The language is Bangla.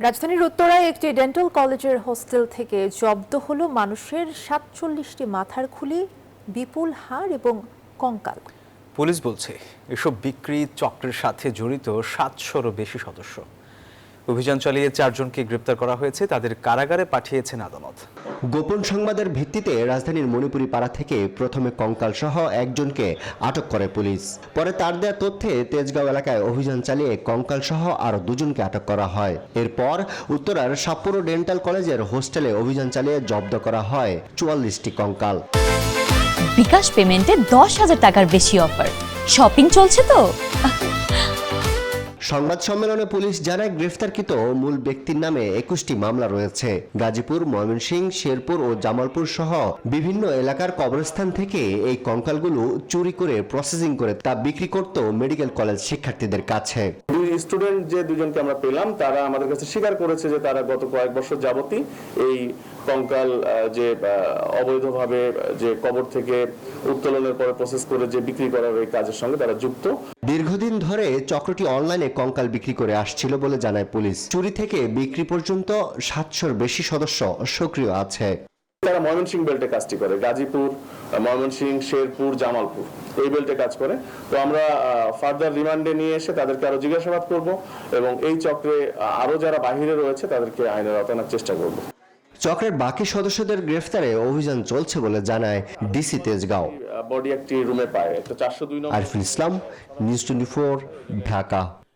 রাজধানীর উত্তরায় একটি ডেন্টাল কলেজের হোস্টেল থেকে জব্দ হলো মানুষের ৪৭টি মাথার খুলি, বিপুল হাড় এবং কঙ্কাল। পুলিশ বলছে এসব বিক্রি চক্রের সাথে জড়িত ৭০০-রও বেশি সদস্য। অভিযান চালিয়ে ৪ জনকে গ্রেপ্তার করা হয়েছে, তাদের কারাগারে পাঠিয়েছেন আদালত। গোপন সংবাদের ভিত্তিতে রাজধানীর মণিপুরি পাড়া থেকে প্রথমে কঙ্কাল সহ একজনকে আটক করে পুলিশ। পরে তার দেয়া তথ্যে তেজগাঁও এলাকায় অভিযান চালিয়ে কঙ্কাল সহ আরো ২ জনকে আটক করা হয়। এরপর উত্তরার সাপ্পুরো ডেন্টাল কলেজের হোস্টেলে অভিযান চালিয়ে জব্দ করা হয় ৪৪টি কঙ্কাল। বিকাশ পেমেন্টে ১০,০০০ টাকার বেশি অফার, শপিং চলছে তো। সংবাদ সম্মেলনে পুলিশ জানায় গ্রেফতারকৃত মূল ব্যক্তির নামে ২১টি মামলা রয়েছে। গাজীপুর, ময়মনসিংহ, শেরপুর ও জামালপুর সহ বিভিন্ন এলাকার কবরস্থান থেকে এই কঙ্কালগুলো চুরি করে প্রসেসিং করে তা বিক্রি করত মেডিকেল কলেজ শিক্ষার্থীদের কাছে। দুই স্টুডেন্ট যে দুজনকে আমরা পেলাম, তারা আমাদের কাছে স্বীকার করেছে যে তারা গত কয়েক বছর যাবতই এই কঙ্কাল যে অবৈধভাবে যে কবর থেকে উত্তোলনের পরে প্রসেস করে যে বিক্রি করার এই কাজের সঙ্গে তারা যুক্ত। দীর্ঘদিন ধরে চক্রটি অনলাইনে কঙ্কাল বিক্রি করে আসছিল বলে জানায় পুলিশ। চুরি থেকে বিক্রি পর্যন্ত ৭০০-র বেশি সদস্য সক্রিয় আছে। তারা ময়মনসিংহ বেল্টে কাজটি করে, গাজীপুর, ময়মনসিংহ, শেরপুর, জামালপুর এই বেল্টে কাজ করে। তো আমরা ফার্দার রিমান্ডে নিয়ে এসে তাদেরকে আরো জিজ্ঞাসাবাদ করব এবং এই চক্রে আরো যারা বাহিরে রয়েছে তাদেরকে আইনের আওতায় আনার চেষ্টা করব। চক্রের বাকি সদস্যদের গ্রেফতারে অভিযান চলছে বলে জানায় ডিসি তেজগাঁও। বডি একটি রুমে পায়। ৪০২ নম্বর। আরিফুল ইসলাম, নিউজ 24, ঢাকা।